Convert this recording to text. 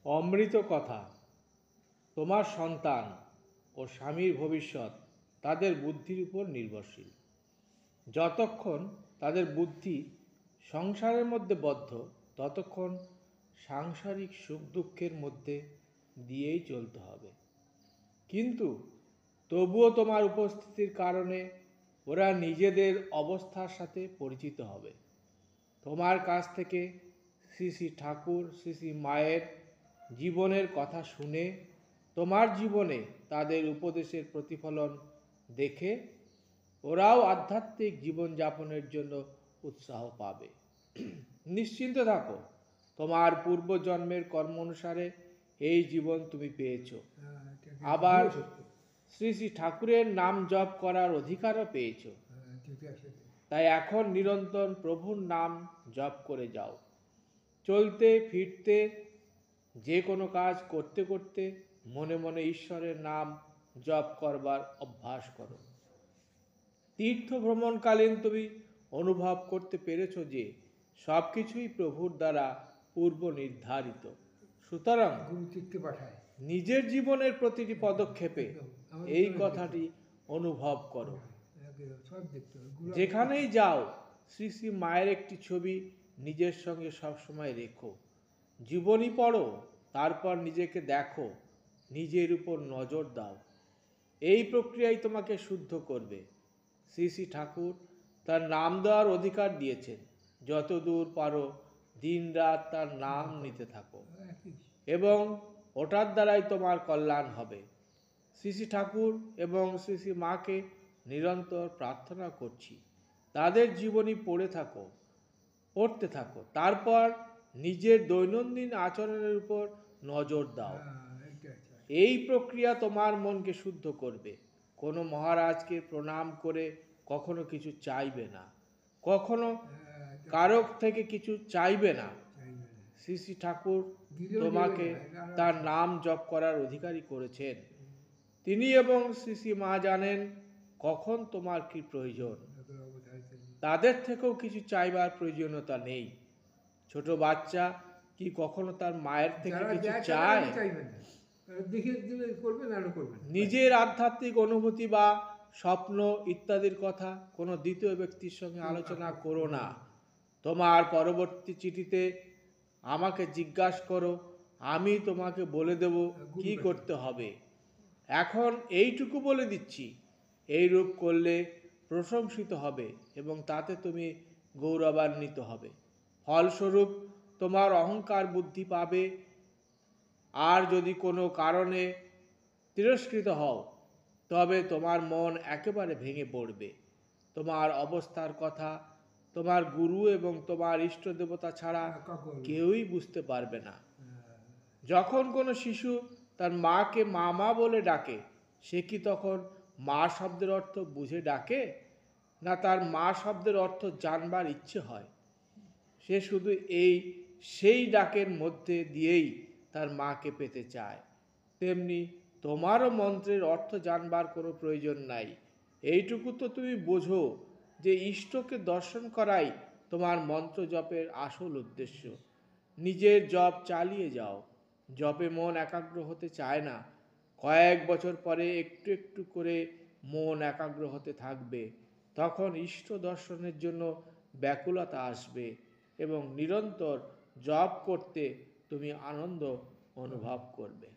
অমৃত কথা। তোমার সন্তান ও স্বামীর ভবিষ্যৎ তাদের বুদ্ধির উপর নির্ভরশীল। যতক্ষণ তাদের বুদ্ধি সংসারের মধ্যে বদ্ধ, ততক্ষণ সাংসারিক সুখ দুঃখের মধ্যে দিয়েই চলতে হবে। কিন্তু তবুও তোমার উপস্থিতির কারণে ওরা নিজেদের অবস্থার সাথে পরিচিত হবে। তোমার কাছ থেকে শ্রী শ্রী ঠাকুর, শ্রী শ্রী মায়ের জীবনের কথা শুনে তোমার জীবনে তাদের উপদেশের প্রতিফলন দেখে ওরাও আধ্যাত্মিক জীবনযাপনের জন্য উৎসাহ পাবে। নিশ্চিন্ত থাকো, তোমার পূর্বজন্মের কর্ম অনুসারে এই জীবন তুমি পেয়েছো। আবার শ্রী শ্রী ঠাকুরের নাম জপ করার অধিকারও পেয়েছো। তাই এখন নিরন্তর প্রভুর নাম জপ করে যাও। চলতে ফিরতে, যে কোনো কাজ করতে করতে মনে মনে ঈশ্বরের নাম জপ করবার অভ্যাস করো। তীর্থ ভ্রমণকালীন তুমি অনুভব করতে পেরেছ যে সব কিছুই প্রভুর দ্বারা পূর্ব নির্ধারিত। সুতরাং নিজের জীবনের প্রতিটি পদক্ষেপে এই কথাটি অনুভব করো। যেখানেই যাও শ্রী শ্রী মায়ের একটি ছবি নিজের সঙ্গে সবসময় রেখো। জীবনী পড়ো, তারপর নিজেকে দেখো, নিজের উপর নজর দাও। এই প্রক্রিয়াই তোমাকে শুদ্ধ করবে। শ্রী শ্রী ঠাকুর তার নাম দেওয়ার অধিকার দিয়েছেন। যতদূর পারো দিন রাত তার নাম নিতে থাকো এবং ওটার দ্বারাই তোমার কল্যাণ হবে। শ্রী শ্রী ঠাকুর এবং শ্রী শ্রী মাকে নিরন্তর প্রার্থনা করছি, তাদের জীবনী পড়তে থাকো। তারপর নিজের দৈনন্দিন আচরণের উপর নজর দাও। এই প্রক্রিয়া তোমার মনকে শুদ্ধ করবে। কোনো মহারাজকে প্রণাম করে কখনো কিছু চাইবে না, কখনো কারক থেকে কিছু চাইবে না। শ্রী শ্রী ঠাকুর তোমাকে তার নাম জপ করার অধিকারী করেছেন। তিনি এবং শ্রী শ্রী মা জানেন কখন তোমার কি প্রয়োজন। তাদের থেকেও কিছু চাইবার প্রয়োজনীয়তা নেই। ছোট বাচ্চা কি কখনো তার মায়ের থেকে কিছু চায়? নিজের আধ্যাত্মিক অনুভূতি বা স্বপ্ন ইত্যাদির কথা কোনো দ্বিতীয় ব্যক্তির সঙ্গে আলোচনা করো না। তোমার পরবর্তী চিঠিতে আমাকে জিজ্ঞাসা করো, আমি তোমাকে বলে দেব কি করতে হবে। এখন এইটুকু বলে দিচ্ছি, এইরূপ করলে প্রশংসিত হবে এবং তাতে তুমি গৌরবান্বিত হবে। ফলস্বরূপ তোমার অহংকার বুদ্ধি পাবে। আর যদি কোনো কারণে তিরস্কৃত হও, তবে তোমার মন একেবারে ভেঙে পড়বে। তোমার অবস্থার কথা তোমার গুরু এবং তোমার ইষ্ট দেবতা ছাড়া কেউই বুঝতে পারবে না। যখন কোনো শিশু তার মাকে মামা বলে ডাকে, সে কি তখন মা শব্দের অর্থ বুঝে ডাকে, না তার মা শব্দের অর্থ জানবার ইচ্ছে হয়? সে শুধু সেই ডাকের মধ্যে দিয়েই তার মাকে পেতে চায়। তেমনি তোমারও মন্ত্রের অর্থ জানবার কোনো প্রয়োজন নাই। এইটুকু তো তুমি বোঝো যে ইষ্টকে দর্শন করাই তোমার মন্ত্র জপের আসল উদ্দেশ্য। নিজের জপ চালিয়ে যাও। জপে মন একাগ্র হতে চায় না। কয়েক বছর পরে একটু একটু করে মন একাগ্র হতে থাকবে। তখন ইষ্ট দর্শনের জন্য ব্যাকুলতা আসবে এবং নিরন্তর জপ করতে তুমি আনন্দ অনুভব করবে।